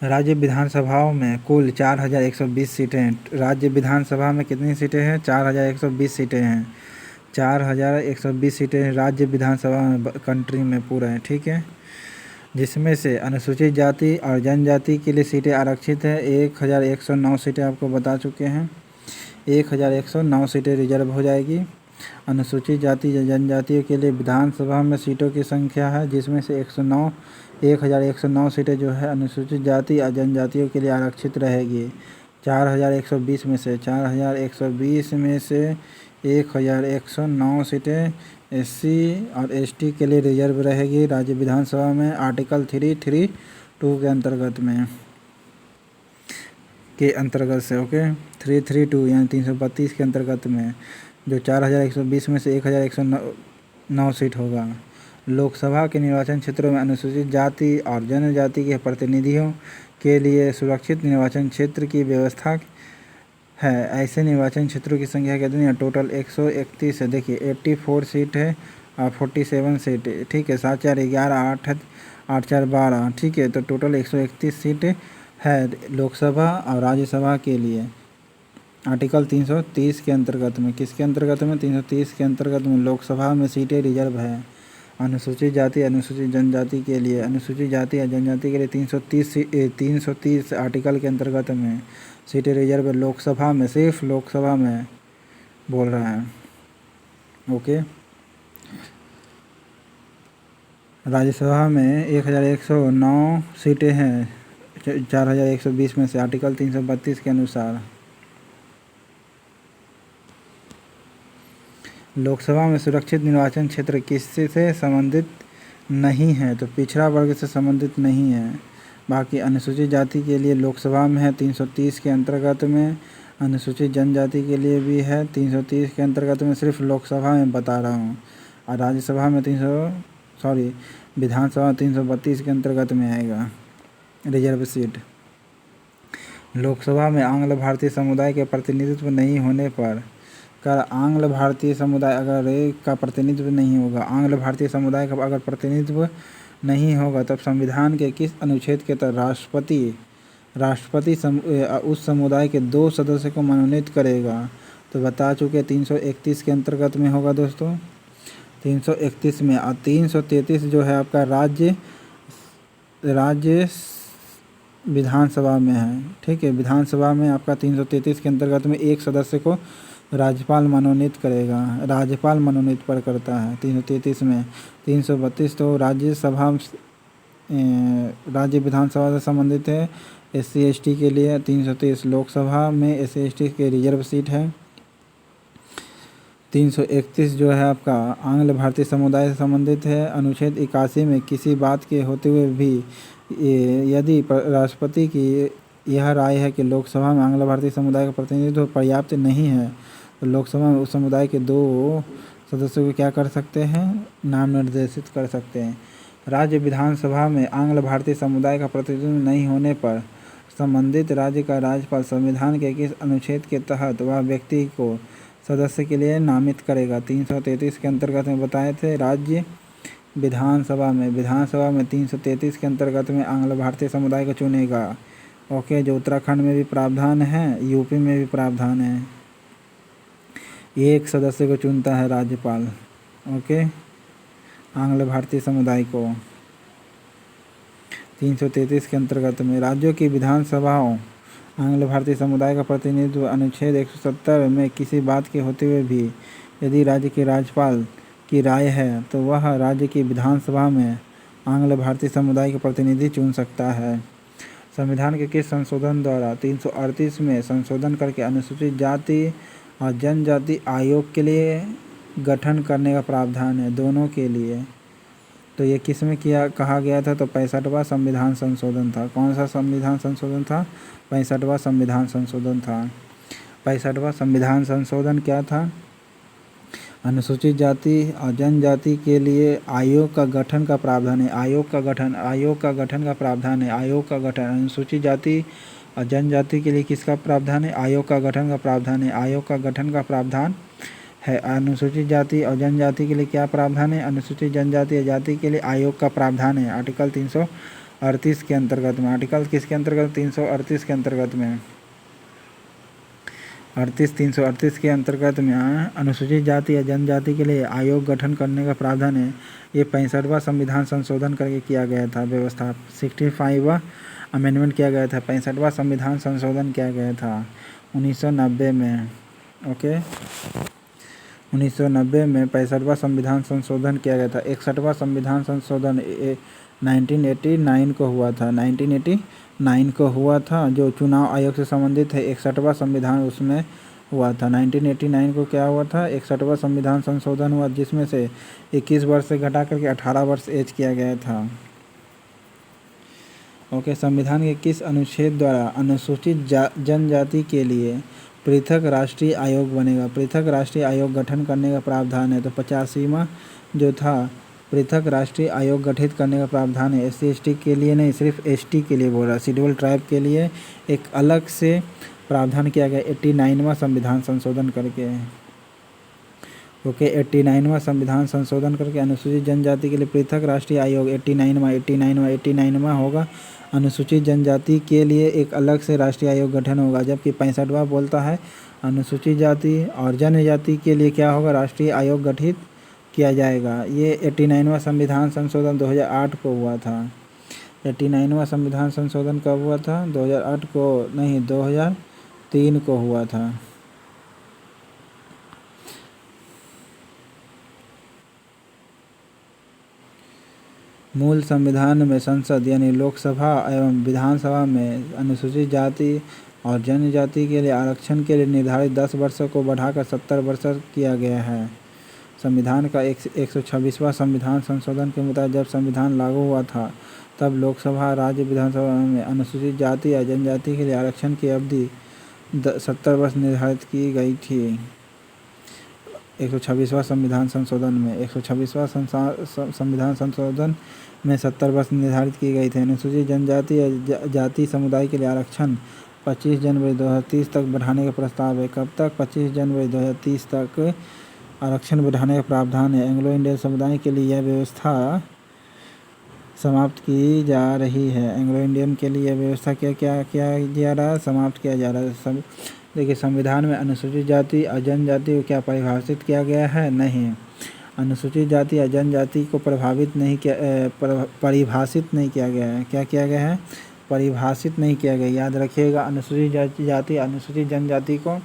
राज्य विधानसभाओं में कुल 4120 सीटें हैं। राज्य विधानसभा में कितनी सीटें हैं? 4120 सीटें हैं। 4120 सीटें राज्य विधानसभा में कंट्री में पूरा है, ठीक है। जिसमें से अनुसूचित जाति और जनजाति के लिए सीटें आरक्षित है 1109 सीटें आपको बता चुके हैं। 1109 सीटें रिजर्व हो जाएगी। अनुसूचित जाति या जनजातियों के लिए विधानसभा में सीटों की संख्या है, जिसमें से 1109 सीटें जो है अनुसूचित जाति और जनजातियों के लिए आरक्षित रहेगी। 4120 में से 1109 सीटें एससी और एसटी के लिए रिजर्व रहेगी राज्य विधानसभा में आर्टिकल 332 के अंतर्गत से, ओके। 332 यानी 332 के अंतर्गत में जो 4120 में से 1109 सीट होगा। लोकसभा के निर्वाचन क्षेत्रों में अनुसूचित जाति और जनजाति के प्रतिनिधियों के लिए सुरक्षित निर्वाचन क्षेत्र की व्यवस्था है। ऐसे निर्वाचन क्षेत्रों की संख्या कितनी है? टोटल 131 है। देखिए 84 सीट है और 47 सीट है, ठीक है। 7 4 11 8 8 4 12, ठीक है। तो टोटल 131 सीट है लोकसभा और राज्यसभा के लिए आर्टिकल 330 के अंतर्गत में। किसके अंतर्गत में? 330 के अंतर्गत में लोकसभा में सीटें रिजर्व है अनुसूचित जाति अनुसूचित जनजाति के लिए। अनुसूचित जाति या जनजाति के लिए 330 आर्टिकल के अंतर्गत में सीटें रिजर्व लोकसभा में, सिर्फ लोकसभा में बोल रहा है, ओके। राज्यसभा में 1109 सीटें हैं 4120 में से आर्टिकल 332 के अनुसार। लोकसभा में सुरक्षित निर्वाचन क्षेत्र किससे संबंधित नहीं है? तो पिछड़ा वर्ग से संबंधित नहीं है। बाकी अनुसूचित जाति के लिए लोकसभा में है 330 के अंतर्गत में, अनुसूचित जनजाति के लिए भी है 330 के अंतर्गत में, सिर्फ लोकसभा में बता रहा हूँ। और राज्यसभा में विधानसभा 332 के अंतर्गत में आएगा रिजर्व सीट। लोकसभा में आंग्ल भारतीय समुदाय के प्रतिनिधित्व नहीं होने पर आंग्ल भारतीय समुदाय अगर का प्रतिनिधित्व नहीं होगा, आंग्ल भारतीय समुदाय का अगर प्रतिनिधित्व नहीं होगा, तब संविधान के किस अनुच्छेद के तहत राष्ट्रपति उस समुदाय के 2 सदस्य को मनोनीत करेगा? तो बता चुके 331 के अंतर्गत में होगा दोस्तों, 331 में। और 333 जो है आपका राज्य विधानसभा में है, ठीक है। विधानसभा में आपका 333 के अंतर्गत में 1 सदस्य को राज्यपाल मनोनीत करेगा, राज्यपाल मनोनीत पर करता है 333 में। 332 तो राज्य विधानसभा से संबंधित है SC ST के लिए। 330 लोकसभा में SC ST के रिजर्व सीट है। 331 जो है आपका आंग्ल भारतीय समुदाय से संबंधित है। अनुच्छेद 81 में किसी बात के होते हुए भी यदि राष्ट्रपति की यह राय है कि लोकसभा में आंग्ल भारतीय समुदाय का प्रतिनिधित्व पर्याप्त नहीं है, तो लोकसभा में उस समुदाय के 2 सदस्यों को क्या कर सकते हैं? नाम निर्देशित कर सकते हैं। राज्य विधानसभा में आंग्ल भारतीय समुदाय का प्रतिनिधित्व नहीं होने पर संबंधित राज्य का राज्यपाल संविधान के किस अनुच्छेद के तहत वह व्यक्ति को सदस्य के लिए नामित करेगा? 333 के अंतर्गत में बताए थे। राज्य विधानसभा में 333 के अंतर्गत में आंग्ल भारतीय समुदाय को चुनेगा, ओके। जो उत्तराखंड में भी प्रावधान है, यूपी में भी प्रावधान है, 1 सदस्य को चुनता है राज्यपाल, ओके, आंग्ल भारतीय समुदाय को। 333 के अंतर्गत में राज्यों की विधानसभाओं आंग्ल भारतीय समुदाय का प्रतिनिधित्व अनुच्छेद 170 में किसी बात के होते हुए भी यदि राज्य के राज्यपाल की राय है, तो वह राज्य की विधानसभा में आंग्ल भारतीय समुदाय के प्रतिनिधि चुन सकता है। संविधान के किस संशोधन द्वारा 338 में संशोधन करके अनुसूचित जाति और जनजाति आयोग के लिए गठन करने का प्रावधान है? दोनों के लिए। तो ये किस में कहा गया था? तो 65वां संविधान संशोधन था। कौन सा संविधान संशोधन था? 65वां संविधान संशोधन था। 65वां संविधान संशोधन क्या था? अनुसूचित जाति और जनजाति के लिए आयोग का गठन का प्रावधान है। आयोग का गठन का प्रावधान है। आयोग का गठन अनुसूचित जाति और जनजाति के लिए किसका प्रावधान है? आयोग का गठन का प्रावधान है। आयोग का गठन का प्रावधान है। अनुसूचित जाति और जनजाति के लिए क्या प्रावधान है? अनुसूचित जनजाति या जाति के लिए आयोग का प्रावधान है। आर्टिकल 338 के अंतर्गत में। आर्टिकल किसके अंतर्गत? 338 के अंतर्गत में। 338 के अंतर्गत में अनुसूचित जाति या जनजाति के लिए आयोग गठन करने का प्रावधान है। ये 65वां संविधान संशोधन करके किया गया था। व्यवस्था 65वां अमेंडमेंट किया गया था। 65वां संविधान संशोधन किया गया था 1990 में। ओके, 1990 में 65वां संविधान संशोधन किया गया था। 61वां संविधान संशोधन 1989 को हुआ था। 1989 को हुआ था, जो चुनाव आयोग से संबंधित है। 61वां संविधान उसमें हुआ था। 1989 को क्या हुआ था? 61वां संविधान संशोधन हुआ, जिसमें से 21 वर्ष से घटा करके 18 वर्ष एज किया गया था। ओके, संविधान के किस अनुच्छेद द्वारा अनुसूचित जनजाति के लिए पृथक राष्ट्रीय आयोग बनेगा? पृथक राष्ट्रीय आयोग गठन करने का प्रावधान है। तो 85वां जो था, पृथक राष्ट्रीय आयोग गठित करने का प्रावधान है। SC/ST के लिए नहीं, सिर्फ ST के लिए बोल रहा है। शेड्यूल ट्राइब के लिए एक अलग से प्रावधान किया गया 89वां संविधान संशोधन करके। ओके, 89वां संविधान संशोधन करके अनुसूचित जनजाति के लिए पृथक राष्ट्रीय आयोग 89वां होगा। अनुसूचित जनजाति के लिए एक अलग से राष्ट्रीय आयोग गठन होगा। जबकि 65वां बोलता है अनुसूचित जाति और जनजाति के लिए क्या होगा? राष्ट्रीय आयोग गठित किया जाएगा। ये 89वां संविधान संशोधन 2008 को हुआ था। 89वां संविधान संशोधन कब हुआ था? 2008 को नहीं, 2003 को हुआ था। मूल संविधान में संसद यानी लोकसभा एवं विधानसभा में अनुसूचित जाति और जनजाति के लिए आरक्षण के लिए निर्धारित 10 वर्षों को बढ़ाकर 70 वर्ष किया गया है। संविधान का 126वां संविधान संशोधन के मुताबिक जब संविधान लागू हुआ था, तब लोकसभा राज्य विधानसभा में अनुसूचित जाति या जनजाति के लिए आरक्षण की अवधि 70 वर्ष निर्धारित की गई थी। 126वां संविधान संशोधन में 126वां संविधान संशोधन में 70 वर्ष निर्धारित की गई थी। अनुसूचित जनजाति या जाति समुदाय के लिए आरक्षण 25 जनवरी 2030 तक बढ़ाने का प्रस्ताव है। कब तक? 25 जनवरी 2030 तक आरक्षण बढ़ाने का प्रावधान है। एंग्लो इंडियन समुदाय के लिए यह व्यवस्था समाप्त की जा रही है। एंग्लो इंडियन के लिए यह व्यवस्था क्या किया जा रहा है? समाप्त किया जा रहा है। देखिए, संविधान में अनुसूचित जाति और जनजाति को क्या परिभाषित किया गया है? नहीं, अनुसूचित जाति या जनजाति को परिभाषित नहीं किया गया है। क्या किया गया है? परिभाषित नहीं किया गया। याद रखिएगा, अनुसूचित जाति अनुसूचित जनजाति को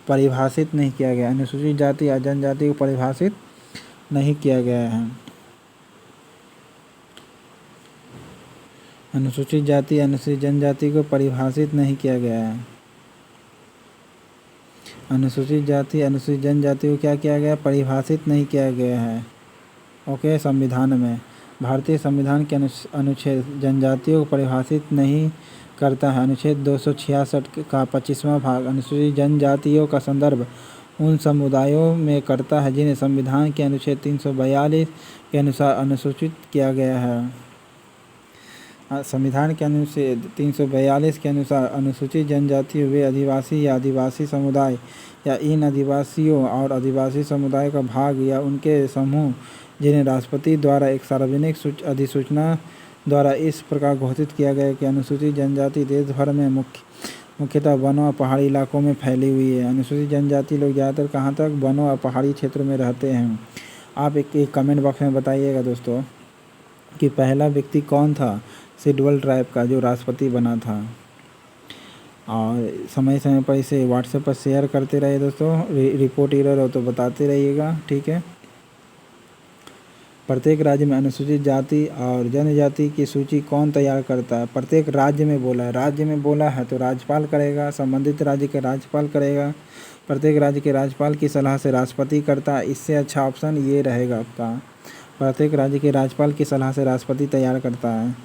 परिभाषित नहीं किया गया। अनुसूचित जाति या जनजाति को परिभाषित नहीं किया गया है। अनुसूचित जाति अनुसूचित जनजाति को परिभाषित नहीं किया गया है। अनुसूचित जाति अनुसूचित जनजाति को क्या किया गया? परिभाषित नहीं किया गया है। ओके, संविधान में भारतीय संविधान के अनुच्छेद जनजातियों को परिभाषित नहीं करता है। अनुच्छेद 266 का 25वां भाग अनुसूचित जनजातियों का संदर्भ उन समुदायों में करता है जिन्हें संविधान के अनुच्छेद 342 के अनुसार अनुसूचित किया गया है। संविधान के अनुच्छेद 342 के अनुसार अनुसूचित जनजाति वे आदिवासी या आदिवासी समुदाय या इन आदिवासियों और आदिवासी समुदाय का भाग या उनके समूह जिन्हें राष्ट्रपति द्वारा एक सार्वजनिक अधिसूचना द्वारा इस प्रकार घोषित किया गया कि अनुसूचित जनजाति देश भर में मुख्यतः वनों और पहाड़ी इलाकों में फैली हुई है। अनुसूचित जनजाति लोग ज़्यादातर कहाँ तक? वनों और पहाड़ी क्षेत्रों में रहते हैं। आप एक कमेंट बॉक्स में बताइएगा दोस्तों कि पहला व्यक्ति कौन था शेड्यूल ट्राइब का जो राष्ट्रपति बना था। और समय समय पर इसे व्हाट्सएप पर शेयर करते रहिए दोस्तों। रिपोर्ट एरर हो तो बताते रहिएगा, ठीक है। प्रत्येक राज्य में अनुसूचित जाति और जनजाति की सूची कौन तैयार करता है? प्रत्येक राज्य में बोला है, राज्य में बोला है तो राज्यपाल करेगा, संबंधित राज्य के राज्यपाल करेगा। प्रत्येक राज्य के राज्यपाल की सलाह से राष्ट्रपति करता है। इससे अच्छा ऑप्शन ये रहेगा आपका, प्रत्येक राज्य के राज्यपाल की सलाह से राष्ट्रपति तैयार करता है।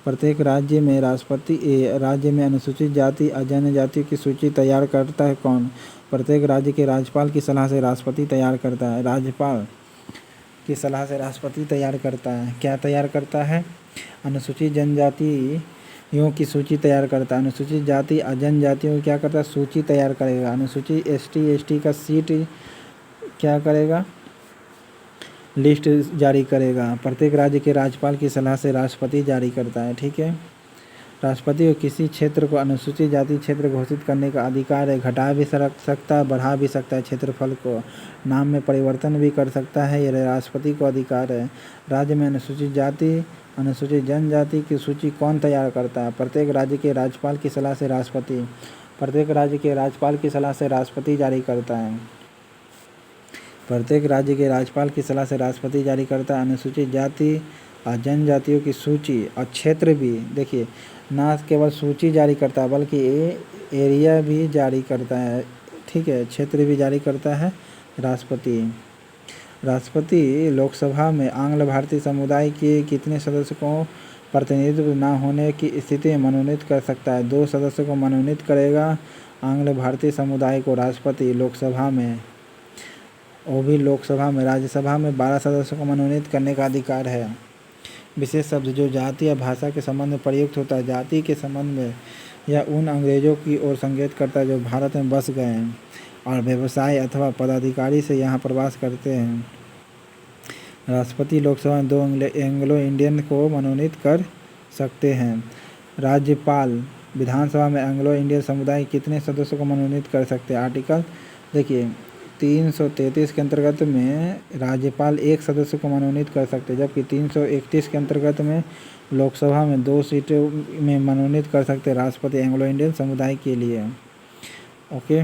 प्रत्येक राज्य में अनुसूचित जाति और जनजाति की सूची तैयार करता है कौन? प्रत्येक राज्य के राज्यपाल की सलाह से राष्ट्रपति तैयार करता है। राज्यपाल की सलाह से राष्ट्रपति तैयार करता है। क्या तैयार करता है? अनुसूचित जनजातियों की सूची तैयार करता है। अनुसूचित जाति और जनजातियों की क्या करता है? सूची तैयार करेगा। अनुसूचित ST/ST का सीट क्या करेगा? लिस्ट जारी करेगा। प्रत्येक राज्य के राज्यपाल की सलाह से राष्ट्रपति जारी करता है। ठीक है, राष्ट्रपति को किसी क्षेत्र को अनुसूचित जाति क्षेत्र घोषित करने का अधिकार है। घटा भी सकता है, बढ़ा भी सकता है क्षेत्रफल को, नाम में परिवर्तन भी कर सकता है, यह राष्ट्रपति को अधिकार है। राज्य में अनुसूचित जाति अनुसूचित जनजाति की सूची कौन तैयार करता है? प्रत्येक राज्य के राज्यपाल की सलाह से राष्ट्रपति। प्रत्येक राज्य के राज्यपाल की सलाह से राष्ट्रपति जारी करता है। प्रत्येक राज्य के राज्यपाल की सलाह से राष्ट्रपति जारी करता है। अनुसूचित जाति और जनजातियों की सूची और क्षेत्र भी, देखिए ना केवल सूची जारी करता है बल्कि एरिया भी जारी करता है। ठीक है, क्षेत्र भी जारी करता है राष्ट्रपति। राष्ट्रपति लोकसभा में आंग्ल भारतीय समुदाय के कितने सदस्यों को प्रतिनिधित्व न होने की स्थिति में मनोनीत कर सकता है? 2 सदस्यों को मनोनीत करेगा आंग्ल भारतीय समुदाय को राष्ट्रपति लोकसभा में, वो भी लोकसभा में। राज्यसभा में 12 सदस्यों को मनोनीत करने का अधिकार है। विशेष शब्द जो जाति या भाषा के संबंध में प्रयुक्त होता है, जाति के संबंध में या उन अंग्रेजों की ओर संकेत करता है जो भारत में बस गए हैं और व्यवसाय अथवा पदाधिकारी से यहाँ प्रवास करते हैं। राष्ट्रपति लोकसभा में 2 एंग्लो इंडियन को मनोनीत कर सकते हैं। राज्यपाल विधानसभा में एंग्लो इंडियन समुदाय कितने सदस्यों को मनोनीत कर सकते हैं? आर्टिकल देखिए 333 के अंतर्गत में राज्यपाल 1 सदस्य को मनोनीत कर सकते हैं, जबकि 331 के अंतर्गत में लोकसभा में 2 सीटों में मनोनीत कर सकते हैं राष्ट्रपति एंग्लो इंडियन समुदाय के लिए। ओके।